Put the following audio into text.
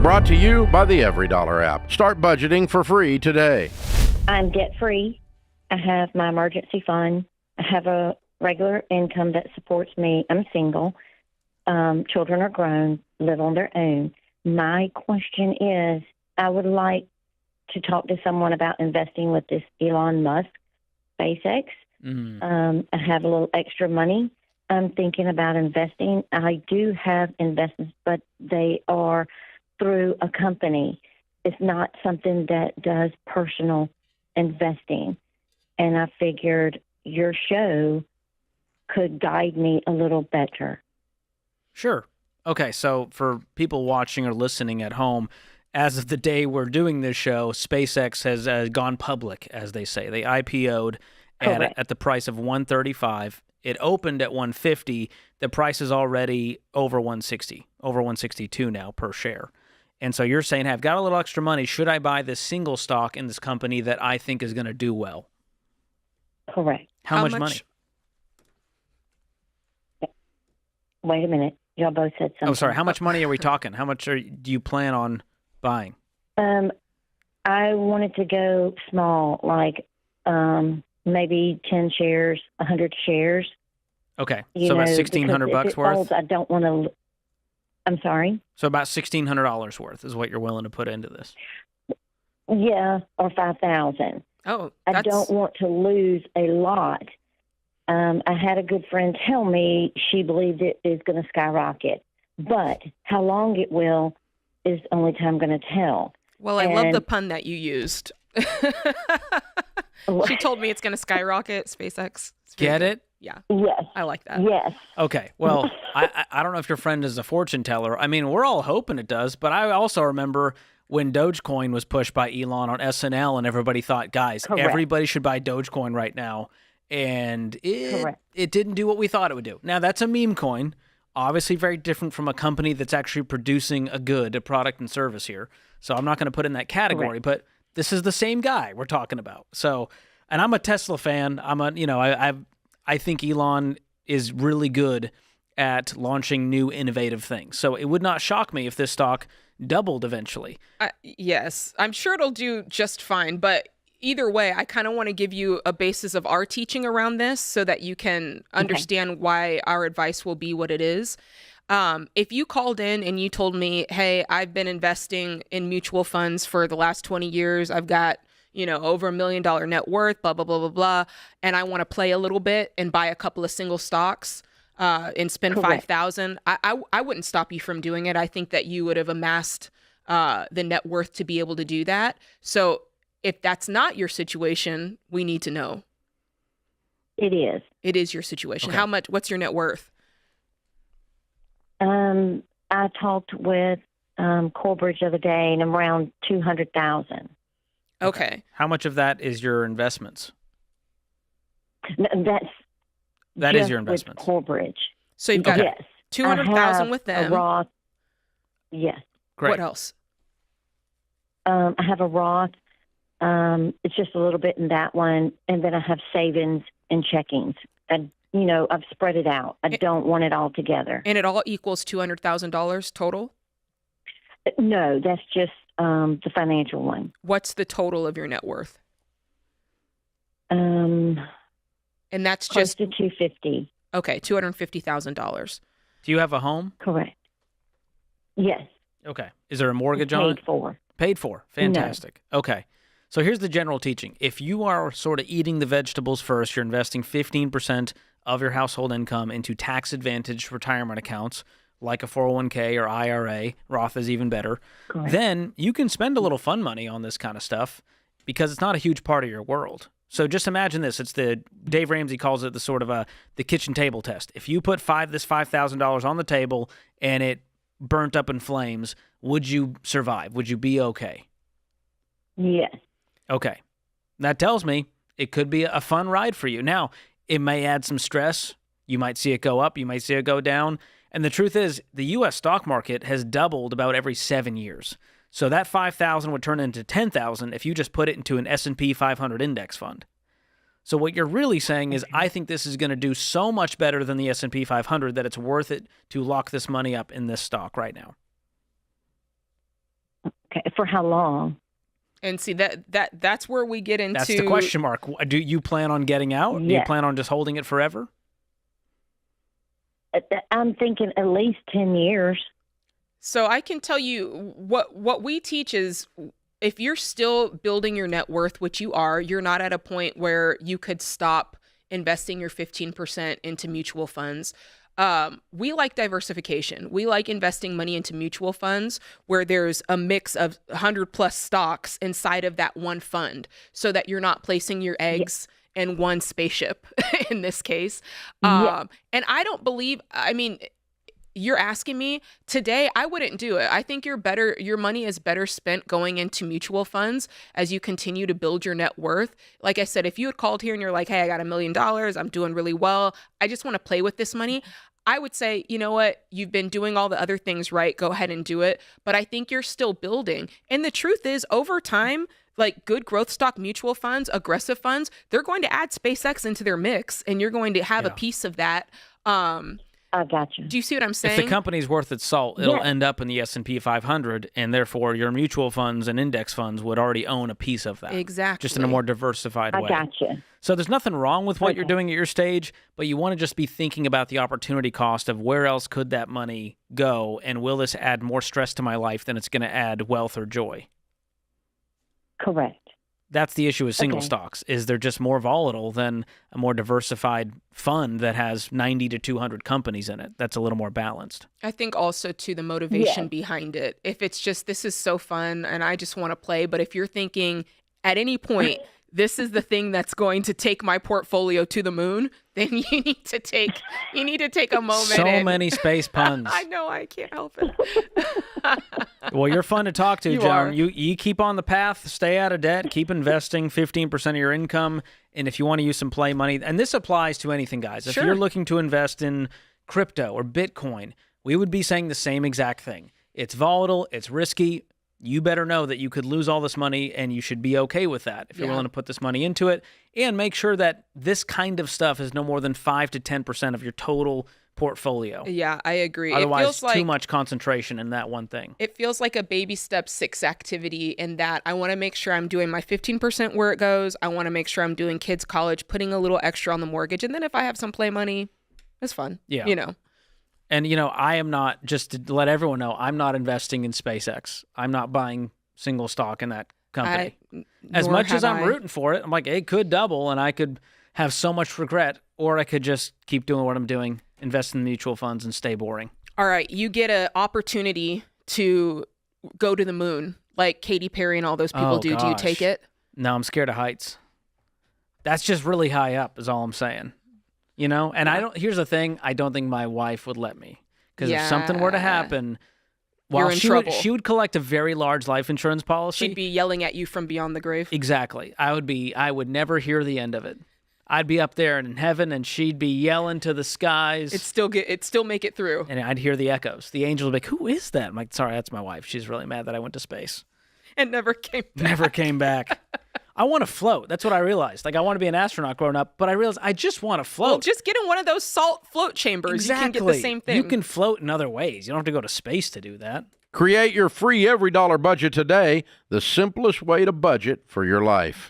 Brought to you by the EveryDollar app. Start budgeting for free today. I'm debt-free. I have my emergency fund. I have a regular income that supports me. I'm single. Children are grown, live on their own. My question is, I would like to talk to someone about investing with this Elon Musk, SpaceX. I have a little extra money. I'm thinking about investing. I do have investments, but they are through a company. It's not something that does personal investing. And I figured your show could guide me a little better. Sure. Okay, so for people watching or listening at home, as of the day we're doing this show, SpaceX has gone public, as they say. They IPO'd at the price of $135. It opened at $150. The price is already over $160, over $162 now per share. And so you're saying, hey, I've got a little extra money. Should I buy this single stock in this company that I think is going to do well? Correct. How much money? Wait a minute. Y'all both said something. Oh, sorry. How much money are we talking? How much do you plan on buying? I wanted to go small, like maybe 10 shares, 100 shares. Okay. So about $1,600 worth? I don't want to. I'm sorry? So about $1,600 worth is what you're willing to put into this? Yeah, or $5,000. Oh, I don't want to lose a lot. I had a good friend tell me she believed it is going to skyrocket. But how long it will is only time going to tell. Well, I love the pun that you used. She told me it's going to skyrocket, SpaceX. Get it? Yeah. Yes. I like that. Yes. Okay. Well, I don't know if your friend is a fortune teller. I mean, we're all hoping it does, but I also remember when Dogecoin was pushed by Elon on SNL and everybody thought, guys, everybody should buy Dogecoin right now. And it didn't do what we thought it would do. Now, that's a meme coin. Obviously very different from a company that's actually producing a product and service here. So I'm not going to put in that category, but this is the same guy we're talking about. So, and I'm a Tesla fan. I think Elon is really good at launching new innovative things. So it would not shock me if this stock doubled eventually. Yes, I'm sure it'll do just fine. But either way, I kind of want to give you a basis of our teaching around this so that you can understand why our advice will be what it is. If you called in and you told me, hey, I've been investing in mutual funds for the last 20 years. I've got, over $1 million net worth, blah, blah, blah, blah, blah. And I want to play a little bit and buy a couple of single stocks and spend $5,000. I wouldn't stop you from doing it. I think that you would have amassed the net worth to be able to do that. So if that's not your situation, we need to know. It is. It is your situation. Okay. How much? What's your net worth? I talked with Corbridge the other day, and I'm around $200,000. Okay. How much of that is your investments? That is your investments. With Corbridge. So you've got $200,000 with them. A Roth. Yes. Great. What else? I have a Roth. It's just a little bit in that one, and then I have savings and checkings. I've spread it out. I don't want it all together. And it all equals $200,000 total? No, that's just the financial one. What's the total of your net worth? And that's close just to $250,000. Okay, $250,000. Do you have a home? Correct. Yes. Okay. Is there a mortgage on it? Paid for. Paid for. Fantastic. No. Okay. So here's the general teaching. If you are sort of eating the vegetables first, you're investing 15% of your household income into tax-advantaged retirement accounts, like a 401k or IRA, Roth is even better, Correct. Then you can spend a little fun money on this kind of stuff because it's not a huge part of your world. So just imagine this. It's Dave Ramsey calls it the sort of the kitchen table test. If you put this $5,000 on the table and it burnt up in flames, would you survive? Would you be okay? Yes. Okay. That tells me it could be a fun ride for you. Now, it may add some stress. You might see it go up. You might see it go down. And the truth is, the U.S. stock market has doubled about every 7 years. So that 5,000 would turn into 10,000 if you just put it into an S&P 500 index fund. So what you're really saying is, I think this is going to do so much better than the S&P 500 that it's worth it to lock this money up in this stock right now. For how long? And see that's where we get into. That's the question mark. Do you plan on getting out? Yes. Do you plan on just holding it forever? I'm thinking at least 10 years. So I can tell you what we teach is, if you're still building your net worth, which you are, you're not at a point where you could stop investing your 15% into mutual funds. We like diversification. We like investing money into mutual funds where there's a mix of 100 plus stocks inside of that one fund, so that you're not placing your eggs in one spaceship in this case. And I don't believe, I mean, you're asking me today, I wouldn't do it. I think your money is better spent going into mutual funds as you continue to build your net worth. Like I said, if you had called here and you're like, hey, I got $1 million, I'm doing really well, I just want to play with this money, I would say, you know what, you've been doing all the other things right, go ahead and do it. But I think you're still building. And the truth is, over time, like good growth stock mutual funds, aggressive funds, they're going to add SpaceX into their mix, and you're going to have a piece of that. I got you. Do you see what I'm saying? If the company's worth its salt, it'll end up in the S&P 500, and therefore your mutual funds and index funds would already own a piece of that. Exactly. Just in a more diversified way. I got you. So there's nothing wrong with what you're doing at your stage, but you want to just be thinking about the opportunity cost of where else could that money go, and will this add more stress to my life than it's going to add wealth or joy? Correct. That's the issue with single stocks, is they're just more volatile than a more diversified fund that has 90 to 200 companies in it. That's a little more balanced. I think also, too, the motivation behind it. If it's just, this is so fun and I just want to play, but if you're thinking at any point, this is the thing that's going to take my portfolio to the moon, then you need to take a moment. So many space puns. I know, I can't help it. Well, you're fun to talk to, You Joan. are. You keep on the path, stay out of debt, keep investing 15% of your income, and if you want to use some play money, and this applies to anything, guys. If Sure. you're looking to invest in crypto or Bitcoin, we would be saying the same exact thing. It's volatile, it's risky. You better know that you could lose all this money, and you should be okay with that if you're willing to put this money into it. And make sure that this kind of stuff is no more than 5 to 10% of your total portfolio. Yeah, I agree. Otherwise, it feels like too much concentration in that one thing. It feels like a baby step 6 activity, in that I want to make sure I'm doing my 15% where it goes. I want to make sure I'm doing kids' college, putting a little extra on the mortgage. And then if I have some play money, it's fun. Yeah. You know. And, I am not, just to let everyone know, I'm not investing in SpaceX. I'm not buying single stock in that company. As much as I'm rooting for it, I'm like, it could double and I could have so much regret, or I could just keep doing what I'm doing, invest in mutual funds and stay boring. All right, you get an opportunity to go to the moon like Katy Perry and all those people do. Gosh. Do you take it? No, I'm scared of heights. That's just really high up is all I'm saying. And here's the thing, I don't think my wife would let me, because if something were to happen, You're in trouble. she would collect a very large life insurance policy. She'd be yelling at you from beyond the grave. Exactly. I would never hear the end of it. I'd be up there in heaven and she'd be yelling to the skies. It'd still make it through. And I'd hear the echoes. The angels would be like, who is that? I'm like, sorry, that's my wife. She's really mad that I went to space. And never came back. Never came back. I want to float. That's what I realized. Like, I want to be an astronaut growing up, but I realized I just want to float. Well, just get in one of those salt float chambers. Exactly. You can get the same thing. You can float in other ways. You don't have to go to space to do that. Create your free every dollar budget today, the simplest way to budget for your life.